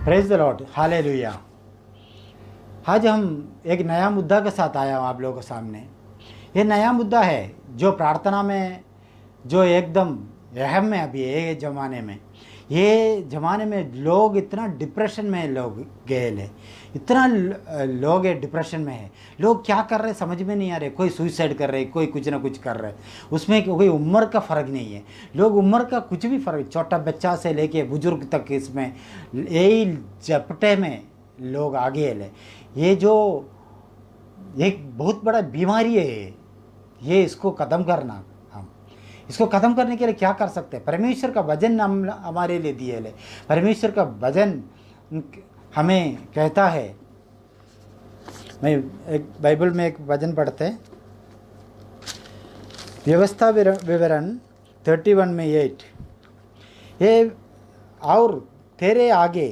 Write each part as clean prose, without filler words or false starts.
Praise the Lord, hallelujah. आज हम एक नया मुद्दा के साथ आया हूँ आप लोगों के सामने। ये नया मुद्दा है जो प्रार्थना में जो एकदम अहम है। अभी ये ज़माने में लोग इतना डिप्रेशन में लोग गए ले, इतना लोग डिप्रेशन में है। लोग क्या कर रहे समझ में नहीं आ रहे। कोई सुइसाइड कर रहे, कोई कुछ ना कुछ कर रहे। उसमें कोई उम्र का फ़र्क नहीं है। लोग उम्र का कुछ भी फ़र्क, छोटा बच्चा से लेके बुजुर्ग तक इसमें यही झपटे में लोग आगे ले। ये जो एक बहुत बड़ा बीमारी है, ये इसको ख़त्म करना। हम इसको ख़त्म करने के लिए क्या कर सकते हैं? परमेश्वर का वचन हम हमारे लिए दिए ले। परमेश्वर का वचन हमें कहता है। मैं एक बाइबल में एक वचन पढ़ते हैं, व्यवस्था विवरण 31 में 8। ये और तेरे आगे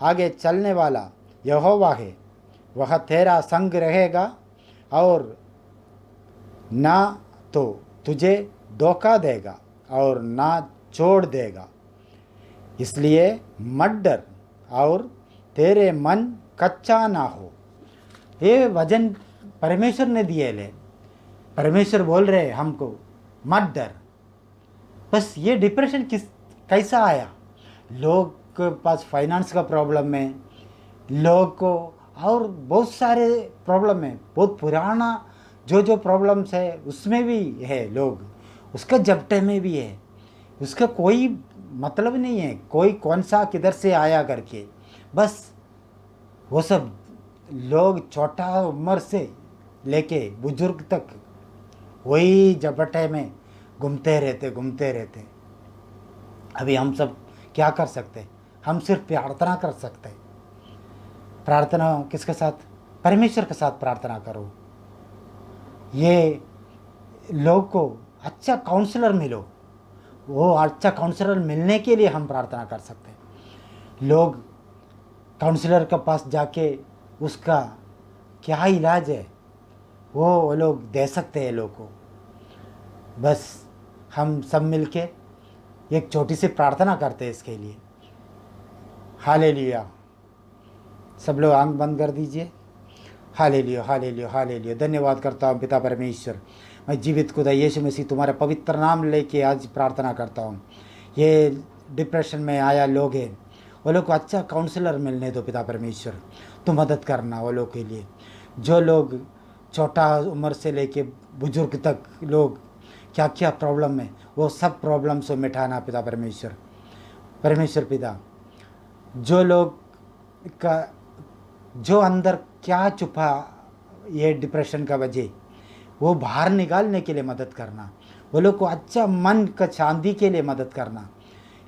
आगे चलने वाला यहोवा है, वह तेरा संग रहेगा और ना तो तुझे धोखा देगा और ना छोड़ देगा। इसलिए मत डर और तेरे मन कच्चा ना हो। ये वचन परमेश्वर ने दिए ले। परमेश्वर बोल रहे हमको मत डर। बस ये डिप्रेशन कैसा आया? लोग के पास फाइनेंस का प्रॉब्लम है, लोग को और बहुत सारे प्रॉब्लम है। बहुत पुराना जो प्रॉब्लम्स है उसमें भी है लोग, उसका जबटे में भी है। उसका कोई मतलब नहीं है कोई कौन सा किधर से आया करके। बस वो सब लोग छोटा उम्र से लेके बुजुर्ग तक वही झपटे में घूमते रहते। अभी हम सब क्या कर सकते? हम सिर्फ प्रार्थना कर सकते। प्रार्थना किसके साथ? परमेश्वर के साथ प्रार्थना करो। ये लोग को अच्छा काउंसलर मिलो। वो अच्छा काउंसलर मिलने के लिए हम प्रार्थना कर सकते हैं। लोग काउंसलर के पास जाके उसका क्या इलाज है वो लोग दे सकते हैं लोग को। बस हम सब मिलके एक छोटी सी प्रार्थना करते हैं इसके लिए। हालेलुया। सब लोग आंख बंद कर दीजिए। Hallelujah, hallelujah, hallelujah. धन्यवाद करता हूँ पिता परमेश्वर। मैं जीवित खुदा यीशु मसीह तुम्हारे पवित्र नाम लेके आज प्रार्थना करता हूँ। ये डिप्रेशन में आया लोग हैं, वो लोग को अच्छा काउंसलर मिलने दो पिता परमेश्वर। तो मदद करना वो लोग के लिए। जो लोग छोटा उम्र से लेके बुजुर्ग तक लोग क्या क्या प्रॉब्लम है, वो सब प्रॉब्लम्स को मिटाना पिता परमेश्वर। परमेश्वर पिता, जो लोग का जो अंदर क्या छुपा ये डिप्रेशन का वजह, वो बाहर निकालने के लिए मदद करना। वो लोग को अच्छा मन का शांति के लिए मदद करना।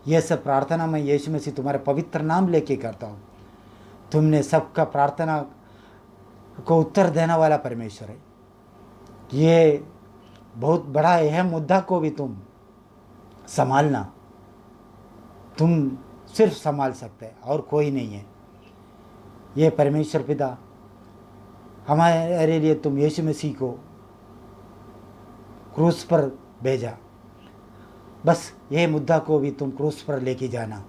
ये सब प्रार्थना मैं यीशु मसीह तुम्हारे पवित्र नाम लेके करता हूँ। तुमने सबका प्रार्थना को उत्तर देने वाला परमेश्वर है। ये बहुत बड़ा अहम मुद्दा को भी तुम संभालना। तुम सिर्फ संभाल सकते और कोई नहीं है। ये परमेश्वर पिता, हमारे लिए तुम यीशु मसीह को क्रूस पर भेजा। बस ये मुद्दा को भी तुम क्रूस पर लेके जाना।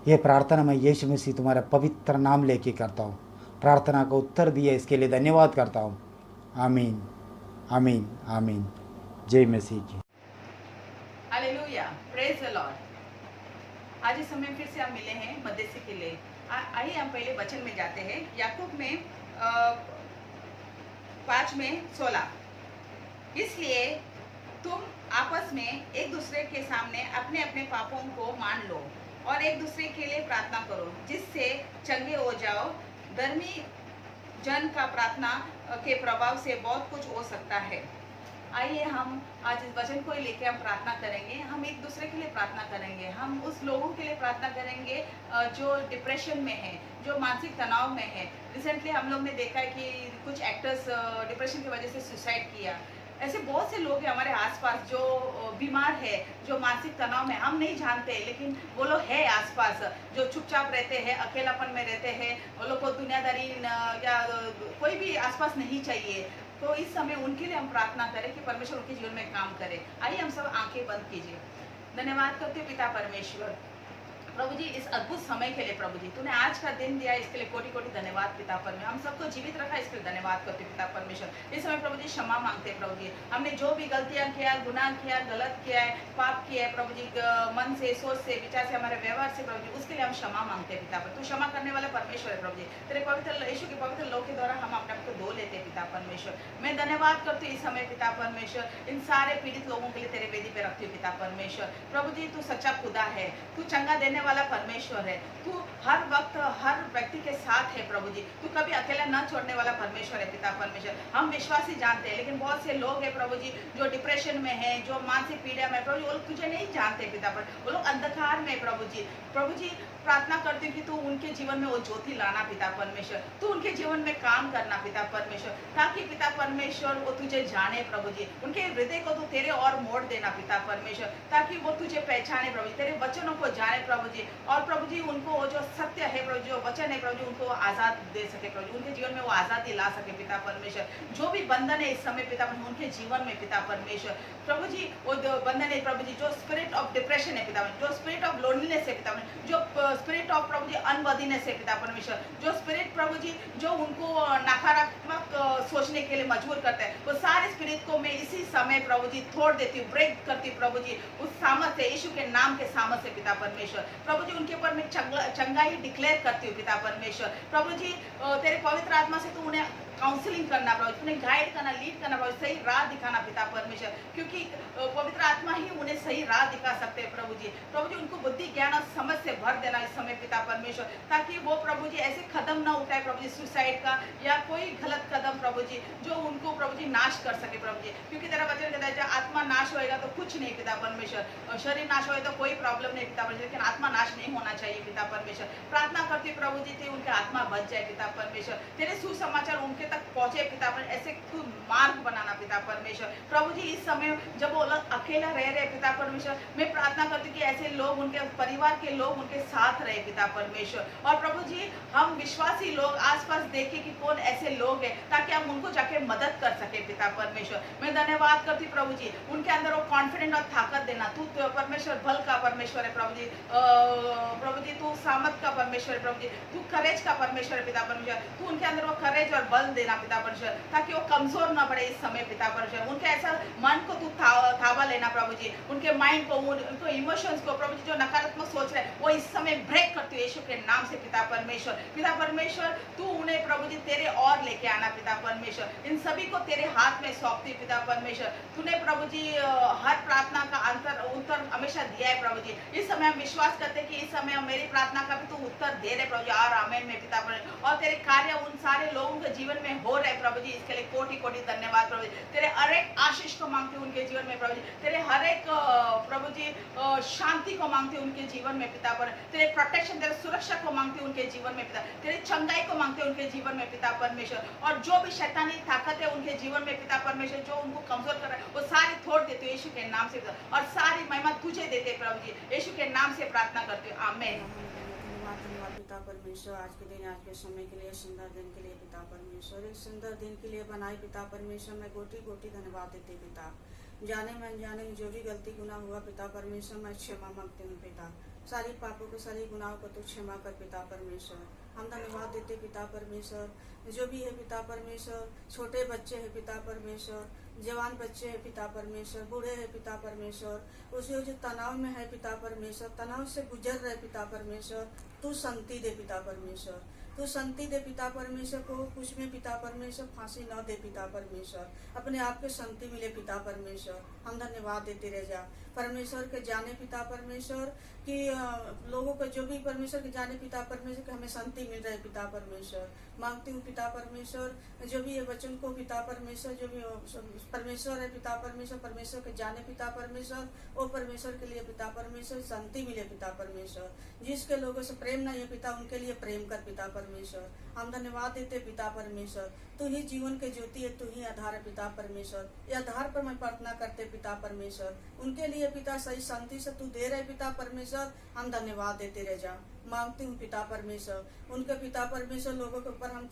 ये प्रार्थना मैं यीशु मसीह तुम्हारा पवित्र नाम लेके करता हूँ। प्रार्थना को उत्तर दिया इसके लिए धन्यवाद करता हूँ। आमीन, आमीन, आमीन। जय मसीह की। Hallelujah, praise the Lord. आज इस समय फिर से हम मिले हैं मध्यस्थी के लिए। आइए हम पहले वचन में जाते हैं। याकूब में 5 में 16। इसलिए तुम आपस में एक दूसरे के सामने अपने अपने पापों को मान लो और एक दूसरे के लिए प्रार्थना करो, जिससे चंगे हो जाओ। धर्मी जन का प्रार्थना के प्रभाव से बहुत कुछ हो सकता है। आइए हम आज इस वचन को लेकर हम प्रार्थना करेंगे। हम एक दूसरे के लिए प्रार्थना करेंगे। हम उस लोगों के लिए प्रार्थना करेंगे जो डिप्रेशन में है, जो मानसिक तनाव में है। रिसेंटली हम लोग ने देखा है कि कुछ एक्टर्स डिप्रेशन की वजह से सुसाइड किया। ऐसे बहुत से लोग हैं हमारे आसपास जो बीमार है, जो मानसिक तनाव में, हम नहीं जानते लेकिन वो लोग है आसपास, जो चुपचाप रहते हैं, अकेलापन में रहते हैं। वो लोग को दुनियादारी या कोई भी आसपास नहीं चाहिए। तो इस समय उनके लिए हम प्रार्थना करें कि परमेश्वर उनके जीवन में काम करे। आइए हम सब आंखें बंद कीजिए। धन्यवाद करते पिता परमेश्वर। प्रभु जी इस अद्भुत समय के लिए प्रभु जी तूने आज का दिन दिया इसके लिए कोटि कोटि धन्यवाद पिता परमेश्वर। हम सबको जीवित रखा इसके लिए धन्यवाद करते पिता परमेश्वर। इस समय प्रभु जी क्षमा मांगते हैं प्रभु जी, हमने जो भी गलतियां किया, गुनाह किया, गलत किया है, पाप किया है प्रभु जी, मन से, सोच से, विचार से, हमारे व्यवहार से प्रभु जी, उसके लिए हम क्षमा मांगते हैं पिता पर। तू क्षमा करने वाला परमेश्वर है प्रभु जी। तेरे पवित्र यीशु के पवित्र लहू के द्वारा हम अपने आप को धो लेते हैं पिता परमेश्वर। मैं धन्यवाद करती हूँ इस समय पिता परमेश्वर, इन सारे पीड़ित लोगों के लिए तेरे वेदी पे रखती हूँ पिता परमेश्वर। प्रभु जी तू सच्चा खुदा है, तू चंगा देने वाला परमेश्वर है, तू हर वक्त हर व्यक्ति के साथ है प्रभु जी, तू कभी अकेला न छोड़ने वाला परमेश्वर है पिता परमेश्वर। हम विश्वासी जानते हैं, लेकिन बहुत से लोग हैं प्रभु जी जो डिप्रेशन में है, जो मानसिक पीड़ा में प्रभु जी, वो लोग तुझे नहीं जानते पिता पर, वो लोग अंधकार में प्रभु जी। प्रभु जी प्रार्थना करती हूँ कि तू उनके जीवन में वो ज्योति लाना पिता परमेश्वर, तू उनके जीवन में काम करना पिता परमेश्वर, ताकि पिता परमेश्वर वो तुझे जाने प्रभु जी, उनके हृदय को तू तेरे और मोड़ देना पिता परमेश्वर, ताकि वो तुझे पहचाने प्रभु जी, तेरे वचनों को जाने प्रभु जी, और प्रभु जी उनको वो जो सत्य है प्रभु जी, जो वचन है प्रभु जी, उनको आजाद दे सके प्रभु जी, उनके जीवन में वो आजादी ला सके पिता परमेश्वर। जो भी बंधन है इस समय पिता परमेश्वर उनके जीवन में पिता परमेश्वर, प्रभु जी वो बंधन है प्रभु जी, जो स्पिरिट ऑफ डिप्रेशन है पिता परमेश्वर, जो स्पिरिट ऑफ लोनलीनेस है पिता परमेश्वर, जो spirit of Prabhu ji unworthiness है पिता परमेश्वर, जो स्पिरिट प्रभु जी जो उनको नकारात्मक सोचने के लिए मजबूर करते हैं, वो सारे स्पिरिट को मैं इसी समय प्रभु जी तोड़ देती हूँ, ब्रेक करती हूँ प्रभु जी, उस सामर्थ्य यीशु के नाम के सामर्थ्य पिता परमेश्वर। प्रभु जी उनके ऊपर मैं चंगाई डिक्लेयर करती हूँ पिता परमेश्वर। प्रभु जी तेरे पवित्र आत्मा से तू उन्हें काउंसलिंग करना प्रभु, उन्हें गाइड करना, लीड करना प्रभु, सही राह दिखाना पिता परमेश्वर, क्योंकि पवित्र आत्मा ही उन्हें सही राह दिखा सकते हैं प्रभु जी। प्रभु जी उनको बुद्धि ज्ञान और समझ से भर देना इस समय पिता परमेश्वर, ताकि वो प्रभु जी ऐसे कदम ना उठाए प्रभु जी सुसाइड का या कोई गलत कदम प्रभु जी जो उनको प्रभु जी नाश कर सके प्रभु जी, क्योंकि तेरा वचन कहता है जब आत्मा नाश होएगा तो कुछ नहीं पिता परमेश्वर, शरीर नाश होए तो कोई प्रॉब्लम नहीं पिता परमेश्वर, लेकिन आत्मा नाश नहीं होना चाहिए पिता परमेश्वर। प्रार्थना करती प्रभु जी थे उनके आत्मा बच जाए पिता परमेश्वर, तेरे सुसमाचार उनके तक पहुंचे पिता परमेश्वर, ऐसे मार्ग बनाना पिता परमेश्वर। प्रभु जी इस समय जब वो लोग अकेला रह रहे पिता परमेश्वर, मैं प्रार्थना करती कि ऐसे लोग उनके परिवार के लोग उनके साथ रहे पिता परमेश्वर, और प्रभु जी हम विश्वासी लोग आसपास देखें कि कौन ऐसे लोग हैं, ताकि हम उनको जाके मदद कर सके पिता परमेश्वर। मैं धन्यवाद करती प्रभु जी उनके अंदर वो कॉन्फिडेंट और ताकत देना, तू परमेश्वर बल का परमेश्वर है प्रभु जी, प्रभु जी तू सामर्थ का परमेश्वर है प्रभु जी, तू करेज का परमेश्वर है पिता परमेश्वर, तू उनके अंदर वो करेज और बल देना पिता परमेश्वर, ताकि वो कमजोर ना पड़े इस समय पिता परमेश्वर। उनके ऐसा मन को तू थावा लेना प्रभु जी, उनके माइंड को, उनको इमोशंस को प्रभु जी जो नकारात्मक सोच रहे वो इस समय ब्रेक करते हो यीशु के नाम से पिता परमेश्वर। पिता परमेश्वर तू उन्हें प्रभु जी तेरे और लेके आना पिता परमेश्वर, इन सभी को तेरे हाथ में सौंपती पिता परमेश्वर। तूने प्रभु जी हर प्रार्थना का उत्तर हमेशा दिया है प्रभु जी, इस समय हम विश्वास करते हैं कि इस समय मेरी प्रार्थना का भी तू उत्तर दे रहे प्रभु जी, और आमेन में पिता परमेश्वर, और तेरे कार्य उन सारे लोगों के जीवन में हो रहे प्रभु जी, इसके लिए कोटि कोटि धन्यवाद प्रभु जी। तेरे हर एक आशीष को मांगते हैं उनके जीवन में प्रभु जी, तेरे हर एक प्रभु जी शांति को मांगते हैं उनके जीवन में पिता पर, तेरे प्रोटेक्शन, तेरे सुरक्षा को मांगते हैं उनके जीवन में पिता, तेरे चंगाई को मांगते हैं उनके जीवन में पिता परमेश्वर, और जो भी शैतानी ताकत है उनके जीवन में पिता परमेश्वर जो उनको कमजोर कर रहा है वो सारी तोड़ देते हो यीशु के नाम से, और सारी महिमा तुझे देते प्रभु जी, यीशु के नाम से प्रार्थना करते हो, आमीन। धन्यवाद पिता परमेश्वर, आज के दिन, आज के समय के लिए, सुंदर दिन के लिए पिता परमेश्वर, एक सुंदर दिन के लिए बनाए पिता परमेश्वर, मैं कोटि कोटि धन्यवाद देते पिता। जाने में अनजाने में जो भी गलती गुनाह हुआ पिता परमेश्वर, मैं क्षमा मांगती हूँ पिता, सारी पापों को, सारी गुनाहों को तू क्षमा कर पिता परमेश्वर। हम धन्यवाद देते पिता परमेश्वर, जो भी है पिता परमेश्वर, छोटे बच्चे हैं पिता परमेश्वर, जवान बच्चे हैं पिता परमेश्वर, बूढ़े हैं पिता परमेश्वर, उसे जो तनाव में है पिता परमेश्वर, तनाव से गुजर रहे पिता परमेश्वर, तू शांति दे पिता परमेश्वर, तू शांति दे पिता परमेश्वर को, कुछ में पिता परमेश्वर फांसी न दे पिता परमेश्वर, अपने आप के शांति मिले पिता परमेश्वर। हम धन्यवाद देते रह जा परमेश्वर के जाने पिता परमेश्वर कि लोगों को जो भी परमेश्वर के जाने पिता परमेश्वर के हमें शांति मिल रहा है पिता परमेश्वर। मांगती हूँ पिता परमेश्वर जो भी ये वचन को पिता परमेश्वर, जो भी परमेश्वर है पिता परमेश्वर, परमेश्वर के जाने पिता परमेश्वर, वो परमेश्वर के लिए पिता परमेश्वर शांति मिले पिता परमेश्वर। जिसके लोगों से प्रेम नहीं है पिता उनके लिए प्रेम कर पिता परमेश्वर। हम धन्यवाद देते पिता परमेश्वर, तू ही जीवन के ज्योति है, तू ही आधार है पिता परमेश्वर। ये आधार पर मैं प्रार्थना करते पिता परमेश्वर, उनके लिए पिता सही शांति से तू दे रहे पिता परमेश्वर। हम धन्यवाद देते रह जा, मांगती हूँ पिता परमेश्वर। उनके पिता परमेश्वर लोगों के ऊपर हम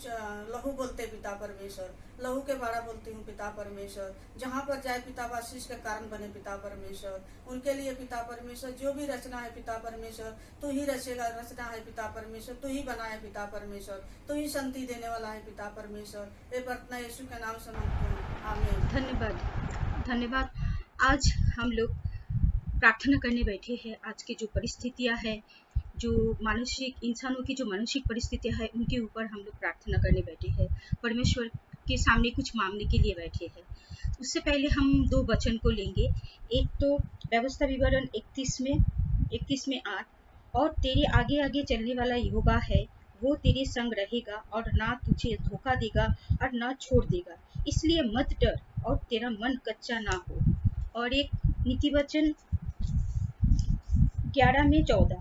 लहू बोलते हैं पिता परमेश्वर, लहू के बारे बोलती हूँ पिता परमेश्वर। जहाँ पर जाए पिता आशीष के कारण बने पिता परमेश्वर। उनके लिए पिता परमेश्वर जो भी रचना है पिता परमेश्वर तू ही रचेगा, रचना है पिता परमेश्वर तू ही बनाए पिता परमेश्वर, तू ही शांति देने वाला है पिता परमेश्वर। ये प्रार्थना यीशु के नाम से मांगती हूँ, आमीन। धन्यवाद। आज हम लोग प्रार्थना करने बैठे हैं। आज की जो परिस्थितियां है, जो मानसिक इंसानों की जो मानसिक परिस्थितियां है, उनके ऊपर हम लोग प्रार्थना करने बैठे हैं। परमेश्वर के सामने कुछ मांगने के लिए बैठे हैं। उससे पहले हम 2 वचन को लेंगे। एक तो व्यवस्था विवरण 31 में 8, और तेरे आगे आगे चलने वाला यहोवा है, वो तेरे संग रहेगा और ना तुझे धोखा देगा और ना छोड़ देगा, इसलिए मत डर और तेरा मन कच्चा ना हो। और एक नीति वचन 11 में 14,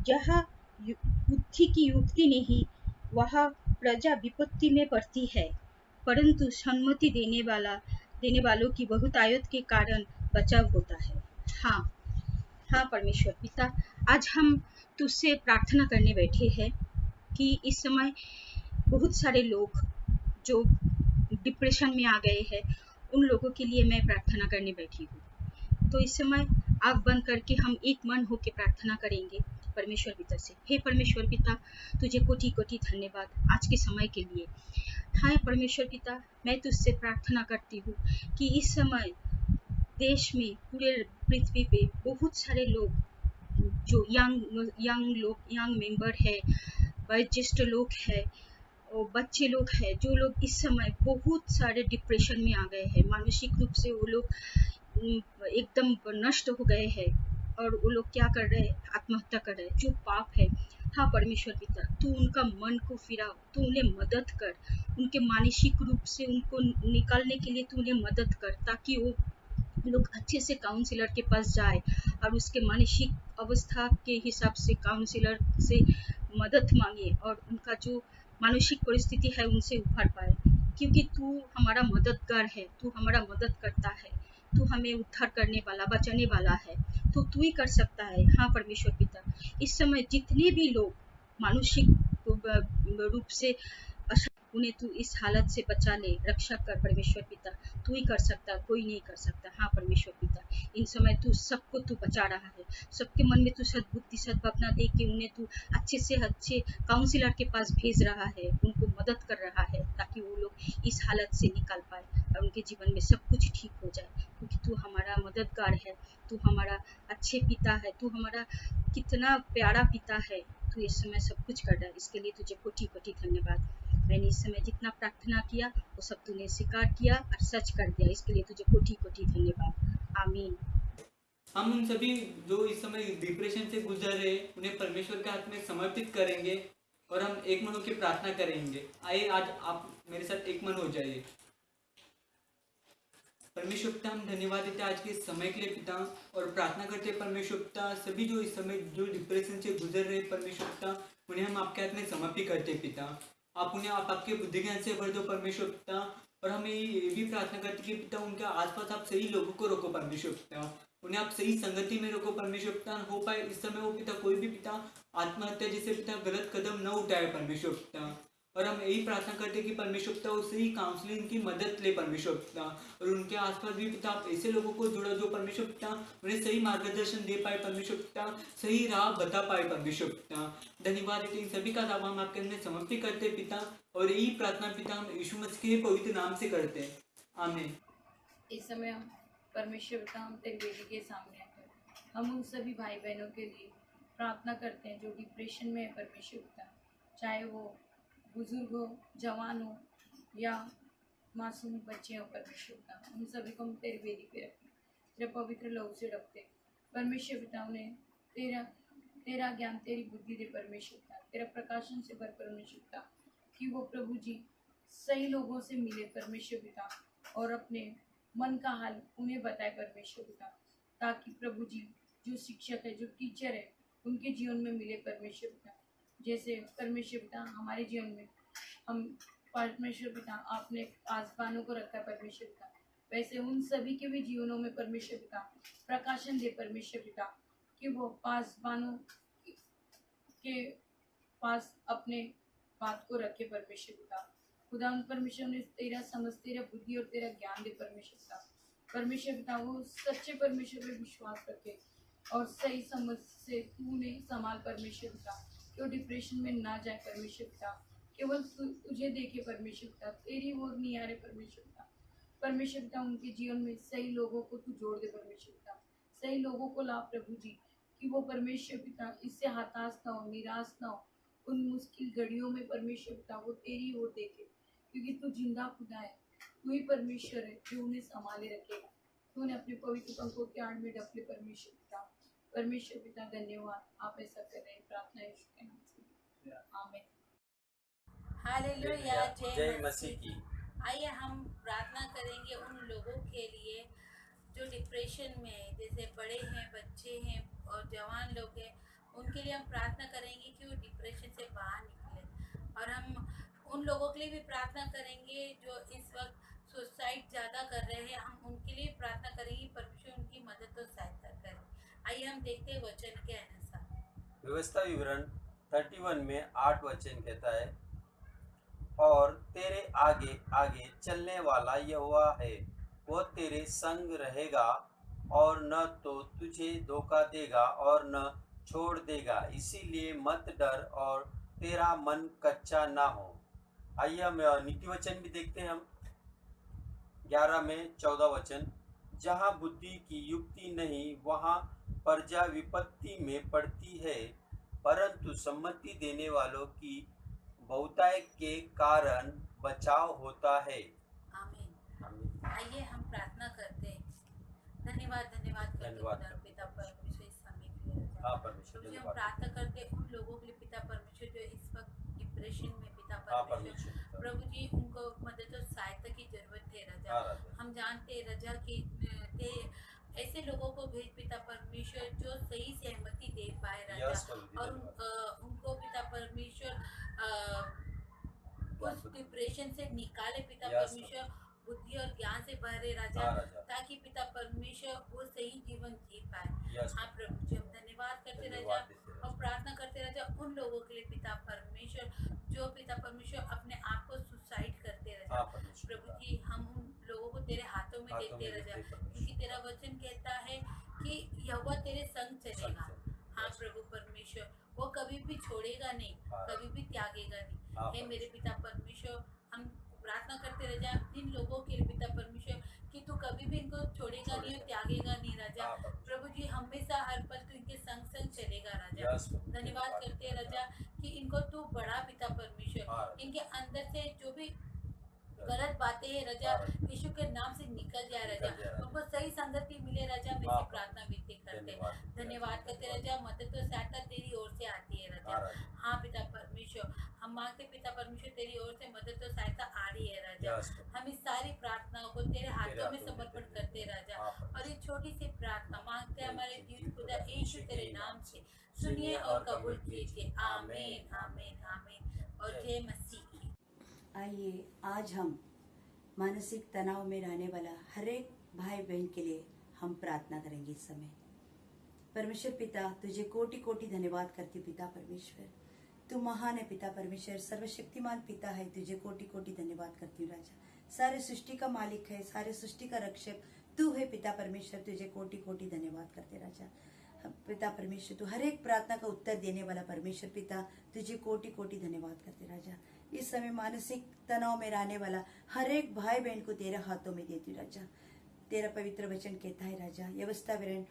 जहाँ बुद्धि की युक्ति नहीं वहाँ प्रजा विपत्ति में पड़ती है, परंतु सम्मति देने वालों की बहुतायत के कारण बचाव होता है। हाँ परमेश्वर पिता, आज हम तुझसे प्रार्थना करने बैठे हैं कि इस समय बहुत सारे लोग जो डिप्रेशन में आ गए हैं, उन लोगों के लिए मैं प्रार्थना करने बैठी हूँ। तो इस समय आँख बंद करके हम एक मन होकर प्रार्थना करेंगे परमेश्वर पिता से। हे परमेश्वर पिता, तुझे कोटि कोटि धन्यवाद आज के समय के लिए। हाँ परमेश्वर पिता, मैं तुझसे प्रार्थना करती हूँ कि इस समय देश में, पूरे पृथ्वी पे बहुत सारे लोग जो यंग मेंबर है, वयोज्येष्ठ लोग है और बच्चे लोग हैं, जो लोग इस समय बहुत सारे डिप्रेशन में आ गए हैं। मानसिक रूप से वो लोग एकदम नष्ट हो गए हैं और वो लोग क्या कर रहे हैं, आत्महत्या कर रहे हैं, जो पाप है। हाँ परमेश्वर पिता, तू उनका मन को फिराओ, तू उन्हें मदद कर, उनके मानसिक रूप से उनको निकालने के लिए तू उन्हें मदद कर, ताकि वो लोग अच्छे से काउंसलर के पास जाए और उसके मानसिक अवस्था के हिसाब से काउंसलर से मदद मांगे और उनका जो मानसिक परिस्थिति है उनसे उभर पाए। क्योंकि तू हमारा मददगार है, तू हमारा मदद करता है, तू हमें उद्धार करने वाला, बचाने वाला है, तो तू ही कर सकता है। हाँ परमेश्वर पिता, इस समय जितने भी लोग मानसिक रूप से उन्हें तू इस हालत से बचा ले, रक्षा कर परमेश्वर पिता, तू ही कर सकता, कोई नहीं कर सकता। हाँ परमेश्वर पिता, इन समय तू सबको तू बचा रहा है, सबके मन में तू सद्बुद्धि सद्भावना दे के उन्हें तू अच्छे से अच्छे काउंसलर के पास भेज रहा है, उनको मदद कर रहा है, ताकि वो लोग इस हालत से निकल पाए और उनके जीवन में सब कुछ ठीक हो जाए। क्योंकि तू हमारा मददगार है, तू हमारा अच्छे पिता है, तू हमारा कितना प्यारा पिता है, तू इस समय सब कुछ कर रहा है। इसके लिए तुझे कोटि कोटि धन्यवाद। मैंने इस समय जितना प्रार्थना किया वो सब तूने स्वीकार किया और सच कर दिया, इसके लिए तुझे कोटि कोटि धन्यवाद, आमीन। हम उन सभी जो इस समय डिप्रेशन से गुजर रहे उन्हें परमेश्वर के हाथ में समर्पित करेंगे और हम एक मन होकर प्रार्थना करेंगे। आइए आज आप मेरे साथ एक मन हो जाइए। परमेश्वर पिता, हम धन्यवाद देते हैं आज के समय के लिए पिता, और प्रार्थना करते हैं परमेश्वर पिता, सभी जो इस समय जो डिप्रेशन से गुजर रहे परमेश्वर पिता, उन्हें हम आपके हाथ में समर्पित करते हैं पिता। आप उन्हें आप आपके बुद्धि ज्ञान से भर दो परमेश्वर पिता, और हमें ये भी प्रार्थना करते कि पिता उनके आसपास आप सही लोगों को रोको परमेश्वर पिता, उन्हें आप सही संगति में रोको परमेश्वर पिता। हो पाए इस समय वो पिता कोई भी पिता आत्महत्या जैसे पिता गलत कदम न उठाए परमेश्वर पिता, और हम यही प्रार्थना करते हैं कि परमेश्वर पिता उससे ही काउंसलिंग की मदद ले परमेश्वर पिता, और उनके आसपास भी पिता आप ऐसे लोगों को जोड़ो जो परमेश्वर पिता उन्हें सही मार्गदर्शन दे पाए परमेश्वर पिता, सही राह बता पाए परमेश्वर पिता। धन्यवाद देते इन सभी का दावा हम आपके अंदर समर्पित करते पिता, और यही प्रार्थना पिता हम यीशु मसीह के पवित्र नाम से करते हैं, आमीन। इस समय हम परमेश्वर पिता, हम तेरी बेटी के सामने आकर हम उन सभी भाई बहनों के लिए प्रार्थना करते हैं जो डिप्रेशन में है परमेश्वर पिता, चाहे वो बुजुर्ग हो, जवान हो या मासूम बच्चे हो परमेश्वर पिता, उन सभी को हम तेरी बेटी पे रखते, तेरे पवित्र लहू से रखते परमेश्वर पिता। उन्हें तेरा ज्ञान, तेरी बुद्धि दे परमेश्वर पिता, तेरा प्रकाशन से भर परमेश्वर पिता, कि वो प्रभु जी सही लोगों से मिले परमेश्वर पिता और अपने मन का हाल उन्हें बताए परमेश्वर पिता, ताकि प्रभु जी जो शिक्षक है, जो टीचर है, उनके जीवन में मिले परमेश्वर पिता। जैसे परमेश्वर पिता हमारे जीवन में हम परमेश्वर पिता आपने आसमानों को रखा परमेश्वर पिता, वैसे उन सभी के भी जीवनों में परमेश्वर पिता प्रकाशन दे परमेश्वर पिता, कि वो आसमानों के पास अपने बात को रखे परमेश्वर पिता। खुदा परमेश्वर ने तेरा समझ, तेरा बुद्धि और तेरा ज्ञान दे परमेश्वर पिता। परमेश्वर पिता वो सच्चे परमेश्वर पर विश्वास रखे और सही समझ से तू उन्हें संभाल परमेश्वर पिता, कि वो डिप्रेशन में ना जाए परमेश्वर पिता। केवल तुझे देखे परमेश्वर पिता, तेरी ओर निहारे परमेश्वर पिता। परमेश्वर पिता उनके जीवन में सही लोगों को तू जोड़ दे परमेश्वर पिता, सही लोगों को ला प्रभु जी, कि वो परमेश्वर पिता इससे हताश ना हो, निराश ना हो। उन मुश्किल घड़ियों में परमेश्वर पिता वो तेरी ओर देखे, क्योंकि तू जिंदा खुदा है, तू ही परमेश्वर है जो उन्हें संभाले रखेगा। तू उन्हें अपने पवित्र पंखों के आड़ में ढक ले परमेश्वर पिता। परमेश्वर पिता धन्यवाद, आप ऐसा कर रहे हैं, प्रार्थना यीशु के नाम से, आमीन। हालेलुया, जय जय मसीह मसीह की। आइए हम प्रार्थना करेंगे उन लोगों के लिए जो डिप्रेशन में है, जैसे बड़े हैं, बच्चे हैं और जवान लोग हैं। उनके लिए हम प्रार्थना करेंगे कि वो डिप्रेशन से बाहर निकले। और हम उन लोगों के लिए भी प्रार्थना करेंगे जो इस वक्त सुसाइड ज़्यादा कर रहे हैं। हम उनके लिए प्रार्थना करेंगे, परमेश्वर उनकी मदद और सहायता करें। आइए हम देखते हैं वचन के अनुसार। व्यवस्था विवरण 31 में 8 वचन कहता है, और तेरे आगे आगे चलने वाला यहोवा है, वह तेरे संग रहेगा और न तो तुझे धोखा देगा और न छोड़ देगा, इसीलिए मत डर और तेरा मन कच्चा ना हो। आइए हम नीति वचन भी देखते हैं। हम 11 में 14 वचन, जहाँ बुद्धि की युक्ति नहीं वहाँ प्रजा विपत्ति में पड़ती है, परंतु सम्मति देने वालों की बहुतायत के कारण बचाव होता है। आमीन। आइए हम प्रार्थना करते हैं। धन्यवाद करते हैं पिता परमेश्वर इस समय के लिए। हाँ परमेश्वर, प्रभु जी हम प्रार्थना करते हैं उन लोगों के लिए पिता परमेश्वर जो इस वक्त डिप्रेशन में पिता परमेश्वर, प्रभु जी उनको मदद और सहायता की जरूरत है राजा। हम जानते हैं राजा कि ऐसे लोगों को भेज पिता परमेश्वर जो सही सहमति दे पाए राजा, और उनको पिता परमेश्वर उस डिप्रेशन से निकाले पिता परमेश्वर, बुद्धि और ज्ञान से भरे राजा, ताकि पिता परमेश्वर वो सही जीवन जी पाए। हाँ प्रभु जी हम धन्यवाद करते राजा और प्रार्थना करते राजा उन लोगों के लिए पिता परमेश्वर जो पिता परमेश्वर अपने आप को सुसाइड करते राजा। प्रभु जी हम उन लोगों को तेरे हाथों में देते राजा, क्योंकि तेरा वचन कहता है कि यहोवा तेरे संग चलेगा। हाँ प्रभु परमेश्वर वो कभी भी छोड़ेगा नहीं, कभी भी त्यागेगा नहीं। हे मेरे पिता परमेश्वर हम प्रार्थना करते रह जा इन लोगों के लिए पिता परमेश्वर कि तू कभी भी इनको छोड़ेगा नहीं और त्यागेगा नहीं राजा। प्रभु जी हमेशा हर पल तू इनके संग संग चलेगा राजा। धन्यवाद करते हैं राजा कि इनको तू बड़ा पिता परमेश्वर, इनके अंदर से जो भी गलत बातें हैं राजा यीशु के नाम से निकल जाए राजा, उनको सही संगति मिले राजा। मैं इसी प्रार्थना विनती करते धन्यवाद करते राजा, मदद तो सहायता तेरी ओर से आती है राजा। हाँ पिता परमेश्वर हम मांगते पिता परमेश्वर तेरी ओर से मदद तो सहायता आ रही है राजा। हम इस सारी प्रार्थनाओं को तेरे हाथों में समर्पण करते राजा, और ये छोटी सी प्रार्थना मांगते हमारे जीवन खुदा यीशु तेरे नाम से सुनिए और कबूल कीजिए। आमीन आमीन आमीन और जय मसीह की। आइए आज हम मानसिक तनाव में रहने वाला हर एक भाई बहन के लिए हम प्रार्थना करेंगे इस समय। परमेश्वर पिता तुझे कोटि कोटि धन्यवाद करती पिता परमेश्वर, तू महान है पिता परमेश्वर, सर्वशक्तिमान पिता है, तुझे कोटि कोटि धन्यवाद करती हूँ राजा। सारे सृष्टि का मालिक है, सारे सृष्टि का रक्षक तू है पिता परमेश्वर, तुझे कोटि कोटि धन्यवाद करते राजा। पिता परमेश्वर तू हर एक प्रार्थना का उत्तर देने वाला परमेश्वर पिता, तुझे कोटि कोटि धन्यवाद करते राजा। इस समय मानसिक तनाव में रहने वाला हर एक भाई बहन को तेरे हाथों में देती हूँ राजा। तेरा पवित्र वचन कहता है राजा, व्यवस्था विवरण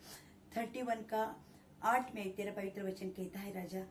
31 का 8 में तेरा पवित्र वचन कहता है राजा,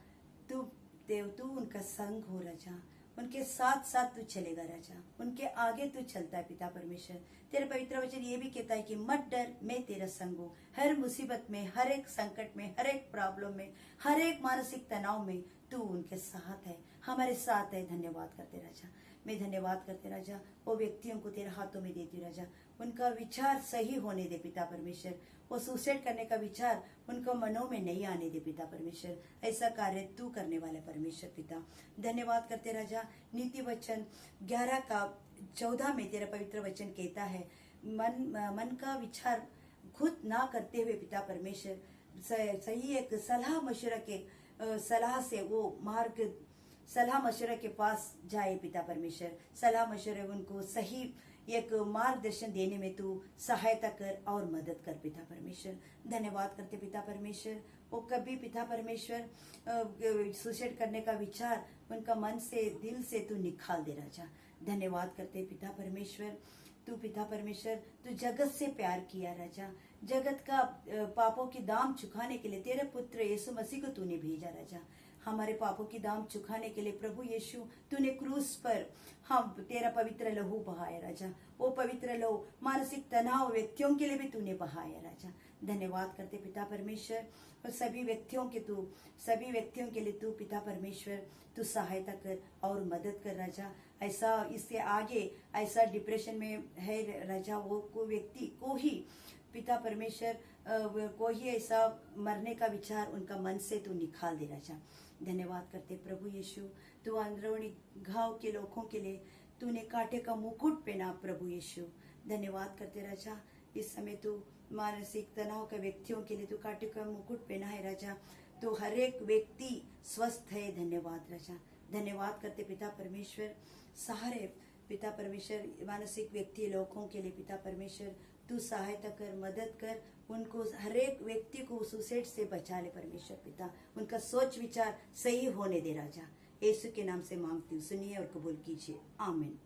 तू उनका संग हो राजा, उनके साथ साथ तू चलेगा राजा, उनके आगे तू चलता है पिता परमेश्वर। तेरा पवित्र वचन ये भी कहता है कि मत डर, मैं तेरा संग हूँ। हर मुसीबत में, हर एक संकट में, हर एक प्रॉब्लम में, हर एक मानसिक तनाव में तू उनके साथ है, हमारे साथ है। धन्यवाद करते राजा, मैं धन्यवाद करते राजा। वो व्यक्तियों को तेरे हाथों में देती राजा, उनका विचार सही होने दे पिता परमेश्वर। वो सुसाइड करने का विचार उनको मनों में नहीं आने दे पिता परमेश्वर। ऐसा कार्य तू करने वाला परमेश्वर पिता, धन्यवाद करते राजा। नीति वचन 11 का 14 में तेरा पवित्र वचन कहता है, मन का विचार खुद ना करते हुए पिता परमेश्वर सही एक सलाह मशवरा के सलाह से वो मार्ग सलाह मशवरा के पास जाए पिता परमेश्वर। सलाह मशवरा उनको सही एक मार्गदर्शन देने में तू सहायता कर और मदद कर पिता परमेश्वर। धन्यवाद करते पिता परमेश्वर। वो कभी पिता परमेश्वर सुसाइड करने का विचार उनका मन से दिल से तू निकाल दे राजा। धन्यवाद करते पिता परमेश्वर। तू पिता परमेश्वर तू जगत से प्यार किया राजा। जगत का पापों की दाम चुकाने के लिए तेरे पुत्र यीशु मसीह को तूने भेजा राजा। हमारे पापों की दाम चुकाने के लिए प्रभु यीशु तूने क्रूस पर हम तेरा पवित्र लहू बहाया राजा। वो पवित्र लहू मानसिक तनाव व्यक्तियों के लिए भी तूने बहाया राजा। धन्यवाद करते पिता परमेश्वर। और सभी व्यक्तियों के लिए तू पिता परमेश्वर तू सहायता कर और मदद कर राजा। ऐसा इससे आगे ऐसा डिप्रेशन में है राजा वो को व्यक्ति को ही पिता परमेश्वर को ही ऐसा मरने का विचार उनका मन से तू निकाल दे राजा। धन्यवाद करते प्रभु यीशु। तू अंदरूनी घाव के लोगों के लिए तूने कांटे का मुकुट पहना प्रभु यीशु। धन्यवाद करते राजा। इस समय तू मानसिक तनाव के व्यक्तियों के लिए तू कांटे का मुकुट पहना है राजा। तो हर एक व्यक्ति स्वस्थ है। धन्यवाद राजा। धन्यवाद करते पिता परमेश्वर। सारे पिता परमेश्वर मानसिक व्यक्ति लोगों के लिए पिता परमेश्वर तू सहायता कर मदद कर। उनको हर एक व्यक्ति को सुसाइड से बचा ले परमेश्वर पिता। उनका सोच विचार सही होने दे राजा। यीशु के नाम से मांगती हूँ, सुनिए और कबूल कीजिए। आमीन।